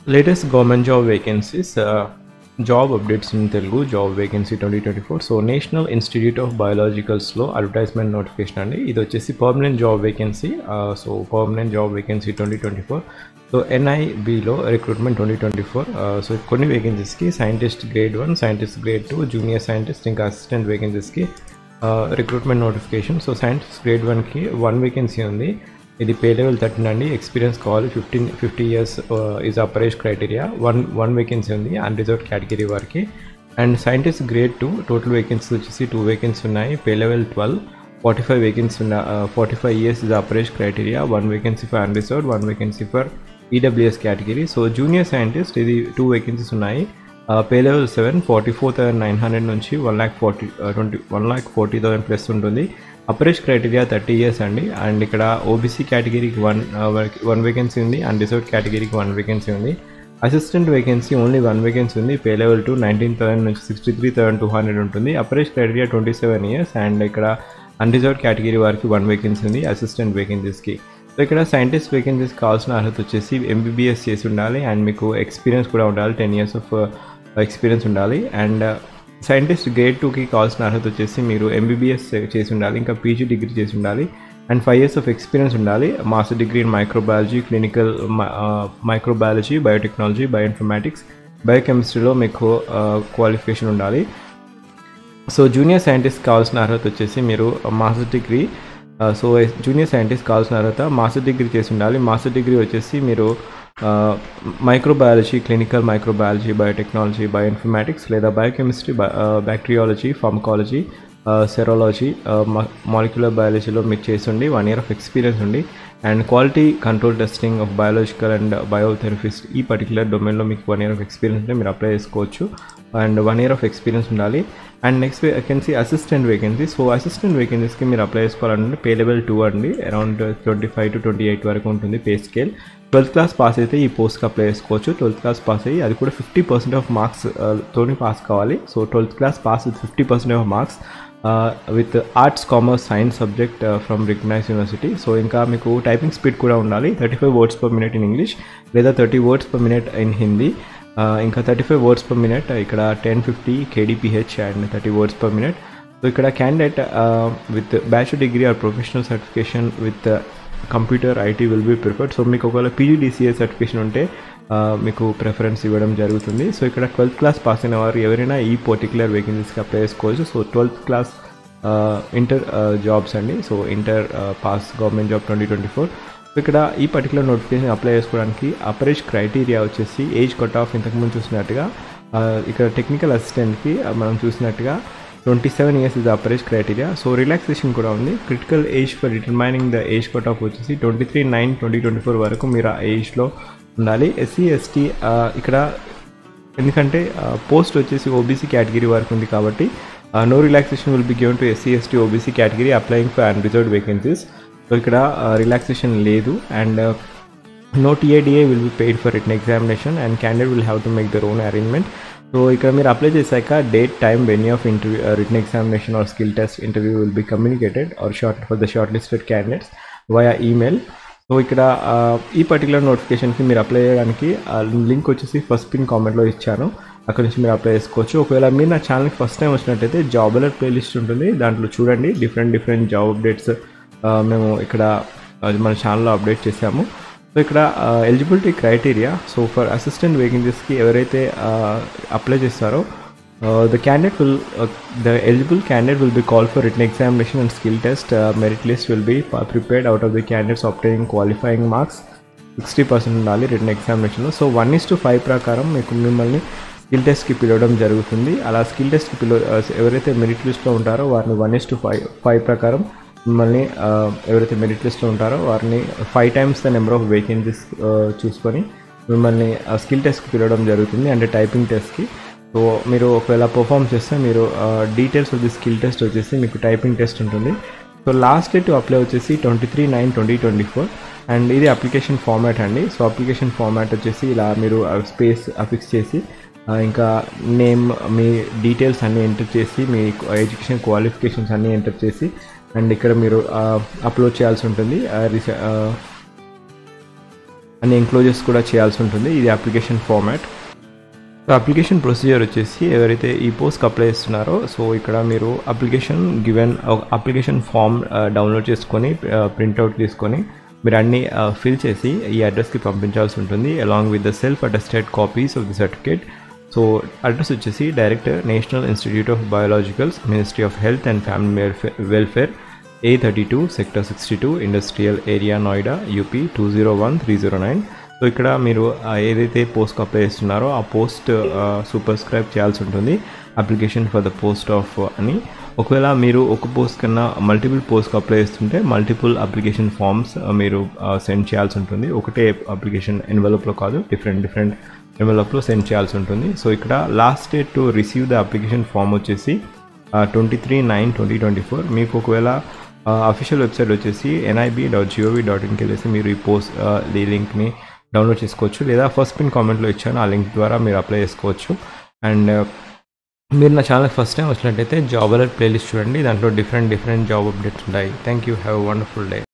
Latest government job vacancies, job updates in Telugu, job vacancy 2024. So National Institute of Biologicals లో advertisement notification అండి. ఇది వచ్చేసి permanent job vacancy. So permanent job vacancy 2024. So NIBలో recruitment 2024. So కొన్ని వేకెన్సీస్కి scientist grade 1, scientist grade 2, junior scientist ఇంకా assistant వేకెన్సీస్కి recruitment notification. So scientist grade 1కి 1 వేకెన్సీ ఉంది. ఇది పే లెవెల్ 13 అండి. ఎక్స్పీరియన్స్ కావాలి. 50 years is upper age criteria. One vacancy ఉంది అన్రిజర్వ్డ్ కేటగిరీ వారికి. And scientist grade 2 total vacancy వచ్చేసి 2 వేకెన్సీ ఉన్నాయి. Pay level 12. 45 vacancy 45 years is upper age criteria. 1 vacancy for unreserved, 1 vacancy for EWS category. So junior scientist ఇది 2 vacancies ఉన్నాయి. Pay level 7. 44,900 నుంచి 1,40,000 plus ఉంటుంది. Upper age criteria 30 years అండి. And ఇక్కడ OBC కేటగిరీకి 1 vacancy ఉంది. అన్రిజర్వ్డ్ కేటగిరీకి 1 వేకెన్సీ ఉంది. అసిస్టెంట్ వేకెన్సీ ఓన్లీ 1 వేకెన్సీ ఉంది. పే లెవెల్ 2 19,000 నుంచి 63,200 ఉంటుంది. Upper age criteria 27 years. అండ్ ఇక్కడ అన్రిజర్వ్డ్ కేటగిరీ వారికి 1 వేకెన్సీ ఉంది అసిస్టెంట్ వేకెన్సీస్కి. సో ఇక్కడ సైంటిస్ట్ వేకెన్సీస్ కావాల్సిన అర్హత వచ్చేసి MBBS చేసి ఉండాలి. అండ్ మీకు ఎక్స్పీరియన్స్ కూడా ఉండాలి. 10 ఇయర్స్ ఆఫ్ ఎక్స్పీరియన్స్ ఉండాలి. అండ్ సైంటిస్ట్ గ్రేడ్ 2కి కావాల్సిన అర్హత వచ్చేసి మీరు MBBS చేసి ఉండాలి, ఇంకా PG డిగ్రీ చేసి ఉండాలి. అండ్ 5 ఇయర్స్ ఆఫ్ ఎక్స్పీరియన్స్ ఉండాలి. Master degree in microbiology, clinical microbiology, biotechnology, bioinformatics, బయోకెమిస్ట్రీలో మీకు క్వాలిఫికేషన్ ఉండాలి. సో జూనియర్ సైంటిస్ట్ కావాల్సిన అర్హత వచ్చేసి మీరు master degree. So junior scientist కావాల్సిన అర్హత మాస్టర్ డిగ్రీ చేసి ఉండాలి. మాస్టర్ డిగ్రీ వచ్చేసి మీరు microbiology, clinical microbiology, biotechnology, bioinformatics లేదా biochemistry, bacteriology, pharmacology, serology, molecular బయాలజీలో మీకు చేసి ఉండి 1 ఇయర్ ఆఫ్ ఎక్స్పీరియన్స్ ఉండి. And quality control testing of biological and biotherapist ఈ పర్టికులర్ డొమైన్లో మీకు 1 ఇయర్ ఆఫ్ ఎక్స్పీరియన్స్ ఉంటే మీరు అప్లై చేసుకోవచ్చు. అండ్ 1 ఇయర్ ఆఫ్ ఎక్స్పీరియన్స్ ఉండాలి. And next vacancy assistant vacancy. So assistant వేకెన్సీస్కి మీరు అప్లై చేసుకోవాలంటే పే లెవెల్ 2 అండి. అరౌండ్ 25 to 28 వరకు ఉంటుంది pay scale. 12th class pass అయితే ఈ పోస్ట్కి అప్లై చేసుకోవచ్చు. 12th క్లాస్ పాస్ అయ్యి అది కూడా 50% ఆఫ్ మార్క్స్ తోని పాస్ కావాలి. So 12th class pass with 50% of marks with arts, commerce, science subject from recognized university. So ఇంకా మీకు టైపింగ్ స్పీడ్ కూడా ఉండాలి. 35 words per minute in English లేదా 30 words per minute in Hindi. ఇంకా 35 words per minute ఇక్కడ 1050 kdph and 30 words per minute. So ఇక్కడ candidate with bachelor degree or professional certification with computer IT will be preferred. So మీకు ఒకవేళ PGDCA certification ఉంటే మీకు preference ఇవ్వడం జరుగుతుంది. సో ఇక్కడ 12th క్లాస్ పాస్ అయిన వారు ఎవరైనా ఈ పర్టికులర్ వేకెన్సీస్కి అప్లై చేసుకోవచ్చు. So 12th class inter jobs అండి. So inter pass government job 2024. So ఇక్కడ ఈ పర్టికులర్ నోటిఫికేషన్ అప్లై చేసుకోవడానికి అపరేజ్ క్రైటీరియా వచ్చేసి ఏజ్ కట్ ఆఫ్ ఇంతకుముందు చూసినట్టుగా ఇక్కడ టెక్నికల్ అసిస్టెంట్కి మనం చూసినట్టుగా 27 years is upper age criteria. So relaxation కూడా ఉంది. Critical age for determining the age cut off వచ్చేసి 23/9/2024 వరకు మీరు ఆ ఏజ్లో ఉండాలి. SC ST ఇక్కడ ఎందుకంటే పోస్ట్ వచ్చేసి OBC కేటగిరీ వరకు ఉంది కాబట్టి no relaxation will be given to SC ST OBC category applying for unreserved vacancies. So ఇక్కడ రిలాక్సేషన్ లేదు. And no TADA will be paid for written examination and candidate will have to make their own arrangement. So ఇక్కడ మీరు apply చేశాక date, time, venue of interview, written examination or skill test interview will be communicated or for the shortlisted candidates via email. So ఇక్కడ ఈ particular నోటిఫికేషన్కి మీరు apply చేయడానికి link వచ్చేసి first pin కామెంట్లో ఇచ్చాను. అక్కడ నుంచి మీరు అప్లై చేసుకోవచ్చు. ఒకవేళ మీరు నా ఛానల్కి ఫస్ట్ టైం వచ్చినట్టయితే జాబ్ అలర్ట్ ప్లేలిస్ట్ ఉంటుంది, దాంట్లో చూడండి. డిఫరెంట్ జాబ్ అప్డేట్స్ మేము ఇక్కడ మన ఛానల్లో అప్డేట్ చేసాము. సో ఇక్కడ eligibility criteria. So for assistant వేకెన్సీస్కి ఎవరైతే అప్లై చేస్తారో the eligible candidate will be called for written examination and skill test. Merit list will be prepared out of the candidates obtaining qualifying marks 60% ఉండాలి return ఎగ్జామినేషన్లో. So 1:5 ప్రకారం మీకు మిమ్మల్ని skill టెస్ట్కి పిలవడం జరుగుతుంది. అలా స్కిల్ టెస్ట్కి ఎవరైతే మెరిట్ లిస్ట్లో ఉంటారో వారిని 1:5 ప్రకారం మిమ్మల్ని ఎవరైతే మెరిట్ లిస్ట్లో ఉంటారో వారిని 5 times the number of vacancies చూసుకొని మిమ్మల్ని స్కిల్ టెస్ట్కి పిలవడం జరుగుతుంది. అంటే టైపింగ్ టెస్ట్కి. సో మీరు ఒకవేళ పర్ఫామ్ చేస్తే మీరు details of the skill test వచ్చేసి మీకు టైపింగ్ టెస్ట్ ఉంటుంది. So last date to apply వచ్చేసి 23/9/2024. అండ్ ఇది అప్లికేషన్ ఫార్మాట్ అండి. సో అప్లికేషన్ ఫార్మాట్ వచ్చేసి ఇలా మీరు స్పేస్ అఫిక్స్ చేసి ఇంకా నేమ్, మీ డీటెయిల్స్ అన్నీ ఎంటర్ చేసి, మీ ఎడ్యుకేషన్ క్వాలిఫికేషన్స్ అన్నీ ఎంటర్ చేసి అండ్ ఇక్కడ మీరు అప్లోడ్ చేయాల్సి ఉంటుంది. అన్ని ఎంక్లోజర్స్ కూడా చేయాల్సి ఉంటుంది. ఇది application format. So application procedure వచ్చేసి ఎవరైతే ఈ పోస్ట్కి అప్లై చేస్తున్నారో సో ఇక్కడ మీరు అప్లికేషన్ ఫామ్ డౌన్లోడ్ చేసుకొని ప్రింట్అవుట్ తీసుకొని మీరు అన్ని ఫిల్ చేసి ఈ అడ్రస్కి పంపించాల్సి ఉంటుంది along with the self attested copies of the certificate. So address వచ్చేసి director national institute of biologicals, ministry of health and family welfare, A32 sector 62 industrial area, Noida, UP 201309. So ఇక్కడ మీరు ఏదైతే పోస్ట్కి అప్లై చేస్తున్నారో ఆ పోస్ట్ సూపర్స్క్రైబ్ చేయాల్సి ఉంటుంది application for the post of అని. ఒకవేళ మీరు ఒక పోస్ట్ కన్నా మల్టిపుల్ పోస్ట్కి అప్లై చేస్తుంటే మల్టిపుల్ అప్లికేషన్ ఫామ్స్ మీరు సెండ్ చేయాల్సి ఉంటుంది. ఒకటే అప్లికేషన్ ఎన్వెలప్లో కాదు, డిఫరెంట్ ఎన్వెలప్లో సెండ్ చేయాల్సి ఉంటుంది. సో ఇక్కడ last date to receive the application form వచ్చేసి 23/9/2024. మీకు ఒకవేళ అఫీషియల్ వెబ్సైట్ వచ్చేసి nib.gov.inకి వెళ్ళేసి మీరు ఈ లింక్ని డౌన్లోడ్ చేసుకోవచ్చు, లేదా ఫస్ట్ పిన్ కామెంట్లో ఇచ్చాను ఆ లింక్ ద్వారా మీరు అప్లై చేసుకోవచ్చు. అండ్ మీరు నా ఛానల్ ఫస్ట్ టైం వచ్చినట్టయితే జాబ్ అలర్ట్ ప్లేలిస్ట్ చూడండి, దాంట్లో డిఫరెంట్ జాబ్ అప్డేట్స్ ఉంటాయి. Thank you, have a wonderful day.